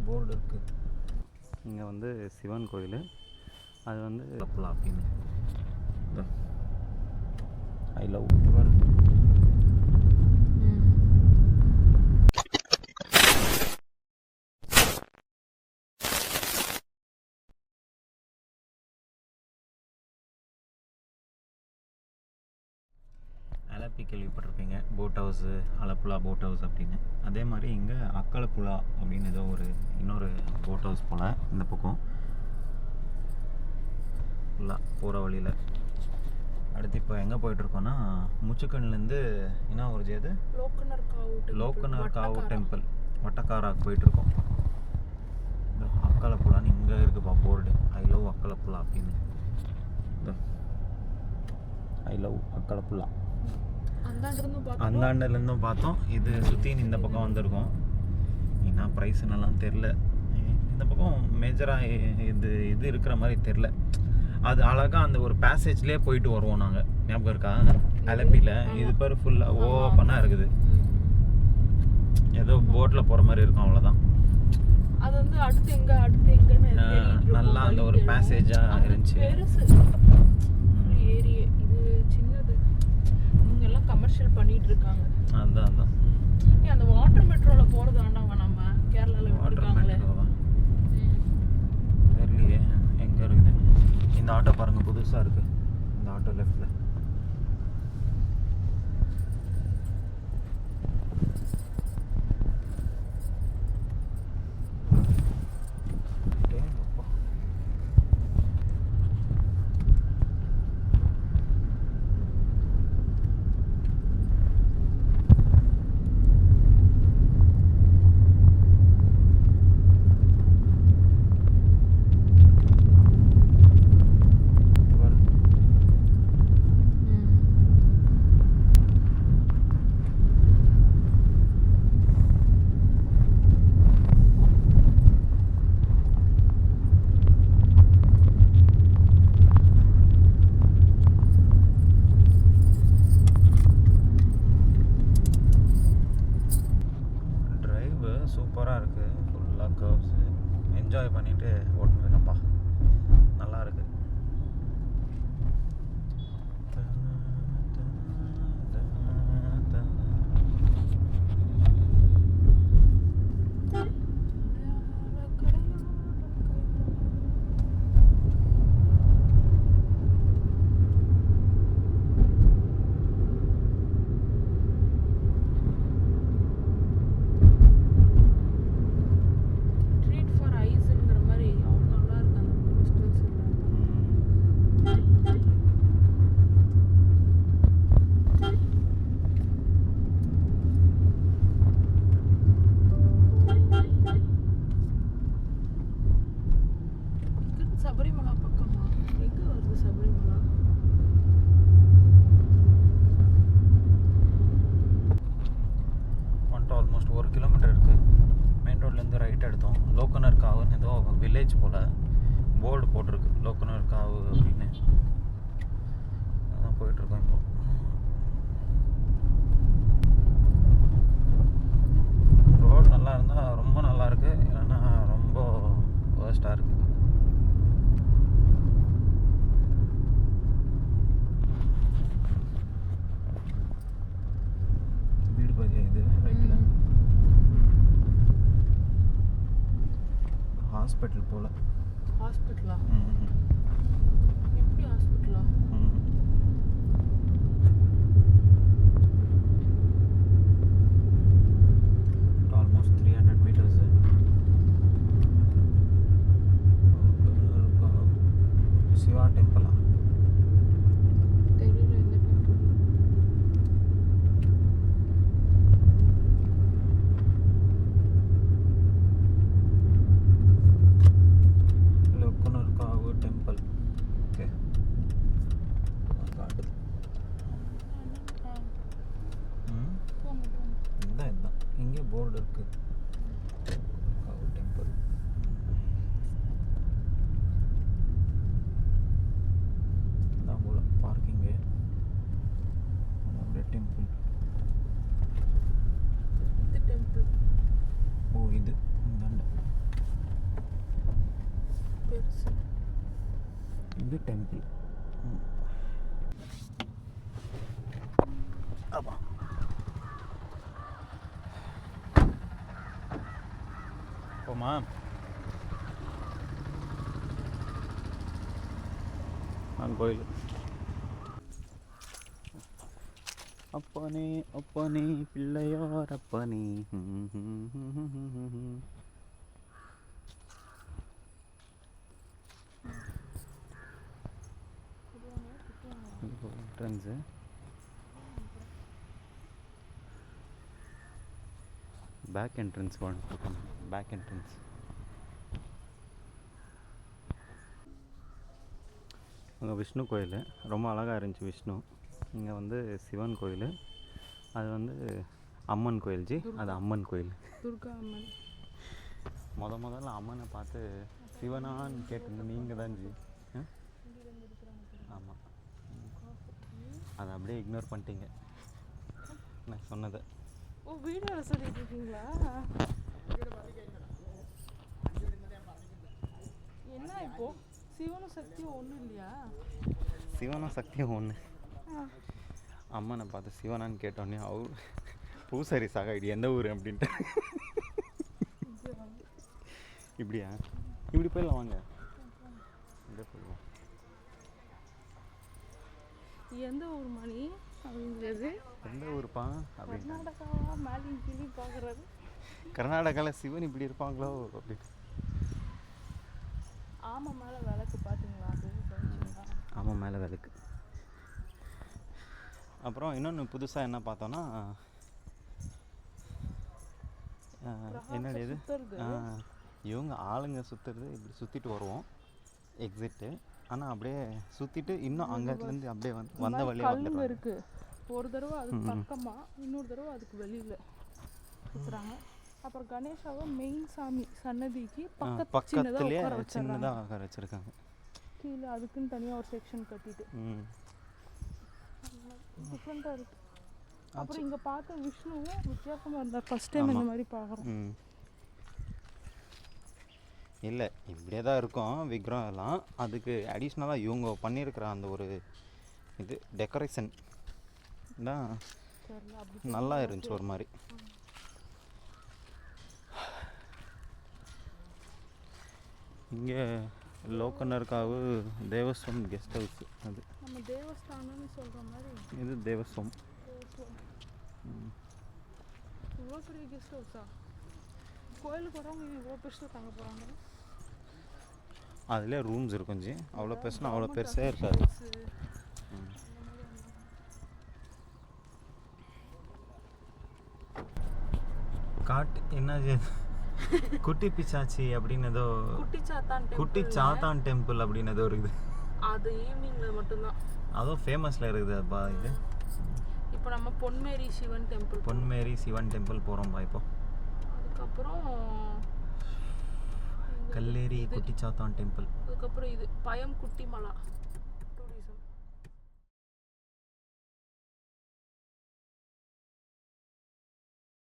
Board இருக்குது. இங்கே வந்து சிவன் கோயில், அது வந்து அப்படின்னு ஐ லவ் அலப்பி கேள்விப்பட்டிருப்பீங்க, boat house, Alappuzha boat house அப்படின்னு. அதே மாதிரி இங்கே அக்கலப்புழா அப்படின்னு ஏதோ இன்னொரு போட் ஹவுஸ் போல் இந்த பக்கம் ஃபுல்லாக போகிற வழியில். அடுத்து இப்போ எங்கே போயிட்டுருக்கோன்னா முச்சுக்கண்லேருந்து என்ன ஒரு ஜேது லோக்கனர் காவு டெம்பிள் வட்டக்காராக்கு போயிட்டுருக்கோம். இந்த அக்கலப்புழான்னு இங்கே இருக்குப்பா போர்டு, ஐ லவ் அக்கலப்புழா அப்படின்னு. இந்த ஐ லவ் அக்கலப்புழா அந்தாண்டிலேருந்தும் பார்த்தோம். இது சுற்றி இந்த பக்கம் வந்திருக்கோம். ஏன்னா ப்ரைஸ் என்னெல்லாம் தெரில. இந்த பக்கம் மேஜராக இது இருக்கிற மாதிரி தெரில. அது அழகாக அந்த ஒரு பேசேஜ்லேயே போயிட்டு வருவோம் நாங்கள். ஞாபகம் இருக்கா அலப்பியில்? இது பேர் ஃபுல்லாக ஓப்பனாக இருக்குது. ஏதோ போட்டில் போகிற மாதிரி இருக்கும், அவ்வளோதான். அது வந்து அடுத்து எங்கன்னு நல்லா அந்த ஒரு பேசேஜாக இருந்துச்சு. ஏரியா இது சின்னது, இவங்க எல்லாம் கமர்ஷியல் பண்ணிட்டு இருக்காங்க. அதான் அந்த வாட்டர் மெட்ரோல போறது ஆண்டாங்க. நம்ம கேரளால விட்டுருக்காங்களே, தெரியலையே எங்கே இருக்குது. இந்த ஆட்டோ பாருங்க, புதுசாக இருக்கு. இந்த ஆட்டோ லெஃப்ட்ல சூப்பராக இருக்குது. ஃபுல்லாக கர்வ்ஸு என்ஜாய் பண்ணிவிட்டு ஓட்டுருக்கப்பா, நல்லா இருக்குது. சபரிமலா பக்கமா? எங்க வருது சபரிமலா? வந்துட்டு ஆல்மோஸ்ட் 1 கிலோமீட்டர் இருக்குது. மெயின் ரோட்லேருந்து ரைட் எடுத்தோம். லோக்கனர் காவுன்னு ஏதோ வில்லேஜ் போல் போர்டு போட்டிருக்கு, லோக்கனர் காவு அப்படின்னு. அதான் போயிட்டுருக்கோம் இப்போ. ரோடு நல்லா இருந்தால் ரொம்ப நல்லா இருக்குது, இல்லைன்னா ரொம்ப வேர்ஸ்ட்டாக இருக்குது. வீடு பாதியா இது ரைட்டில்? ஹாஸ்பிட்டல் போல். ஹாஸ்பிட்டலா? எப்படி ஹாஸ்பிட்டலா? Almost 300 meters. சிவா டெம்பிளா? தெரியல எந்த டெம்பிள். லோக்கனர் காவு டெம்பிள். ஓகே, காட்டுது. இதுதான் இங்கே போர்டு இருக்குது, காவு டெம்பிள். தான் போல பார்க்கிங்கு. அப்படியே டெம்பிள். இது டெம்பிள். ஓ, இது இந்தாண்ட இது டெம்பிள். அப்பா போமா. கோயில். அப்பனே அப்பனே பிள்ளையார் அப்பனே. என்ட்ரன்ஸு பேக் என்ட்ரன்ஸ் போகணும். Back entrance. அங்கே விஷ்ணு கோயில் ரொம்ப அழகாக இருந்துச்சு. விஷ்ணு இங்கே வந்து சிவன் கோயில், அது வந்து அம்மன் கோயில் ஜி. அது அம்மன் கோயில், துர்கா அம்மன். முதல்ல அம்மனை பார்த்து சிவனான்னு கேட்டிருந்தேன் நீங்கள் தான் ஜி. ஆமாம், அதை அப்படியே இக்னோர் பண்ணிட்டீங்க நான் சொன்னதை. ஓ, வீடியோல சொல்லிட்டு இருக்கீங்களா? என்ன இப்போ சிவனும் சக்தியும் ஒன்றும் இல்லையா? சிவனும் சக்தியும் ஒன்று. அம்மனை பார்த்து சிவனான்னு கேட்டோன்னே அவர் பூசாரி சாக இது எந்த ஊர் அப்படின்ட்டு. இப்படியா? இப்படி போயிடலாம் வாங்க. இப்படியே போயிடுவோம். எந்த ஊர் மணி அப்படிங்கிறது? எந்த ஊருப்பா அப்படின்னு. கர்நாடகாவா? மேலின் கீழே பார்க்குறாரு. கர்நாடகாவில் சிவன் இப்படி இருப்பாங்களோ அப்படின்னு. ஆமாம், மேலே விளக்கு பார்த்தீங்களா? ஆமாம், மேலே விளக்கு. அப்புறம் இன்னொன்று புதுசாக என்ன பார்த்தோன்னா, என்னடி இது, இவங்க ஆளுங்க சுற்றுறது. இப்படி சுற்றிட்டு வருவோம் எக்ஸிட்டு. ஆனால் அப்படியே சுற்றிட்டு இன்னும் அங்கேருந்து அப்படியே வந்த வழியாக கல்லுங்க இருக்கு. ஒரு தடவை அதுக்கு பக்கமாக, இன்னொரு தடவை அதுக்கு வெளியில் சுற்றுறாங்க. அப்புறம் கணேஷாவை மெயின் சாமி சன்னதிக்கு பக்கத்துலேயே சின்னதாக உட்கார வச்சுருக்காங்க. கீழே அதுக்குன்னு தனியாக ஒரு செக்ஷன் கட்டிட்டு டிஃப்ரெண்ட்டாக இருக்குது. அப்புறம் இங்கே பார்த்த விஷ்ணுவும் வித்தியாசமாக இருந்தார். ஃபஸ்ட் டைம் இந்த மாதிரி பார்க்குறோம். இல்லை, இப்படியே தான் இருக்கும் விக்ரம் எல்லாம். அதுக்கு அடிஷ்னலாக இவங்க பண்ணியிருக்கிற அந்த ஒரு இது டெக்கரேஷன் தான் நல்லா இருந்துச்சு ஒரு மாதிரி. இங்கே லோக்கனர்காவு தேவஸ்வம் கெஸ்ட் ஹவுஸ். அது நம்ம தேவஸ்தானம்னு சொல்கிற மாதிரி இது தேவஸ்வம். இவ்வளோ பெரிய கெஸ்ட் ஹவுஸா? கோயிலுக்கு வரவங்க இவ்வளோ பெருசாக தங்க போகிறாங்க. அதில் ரூம்ஸ் இருக்கும் ஜி. அவ்வளோ பெருசுனா அவ்வளோ பெருசாக இருக்காது. காட்டு என்ன குட்டி பிச்சாச்சி அப்படின்னு ஏதோ, குட்டி சாத்தான் டெம்பிள் அப்படின்னு ஏதோ இருக்குது. அது ஈவினிங்ல மட்டும்தான். அதுவும் ஃபேமஸில் இருக்குது அப்பா. இது இப்போ நம்ம பொன்மேரி சிவன் டெம்பிள், பொன்மேரி சிவன் டெம்பிள் போகிறோம்ப்பா. இப்போ அதுக்கப்புறம் கல்லேரி குட்டி சாத்தான் டெம்பிள். அதுக்கப்புறம் இது பயம் குட்டி மலா.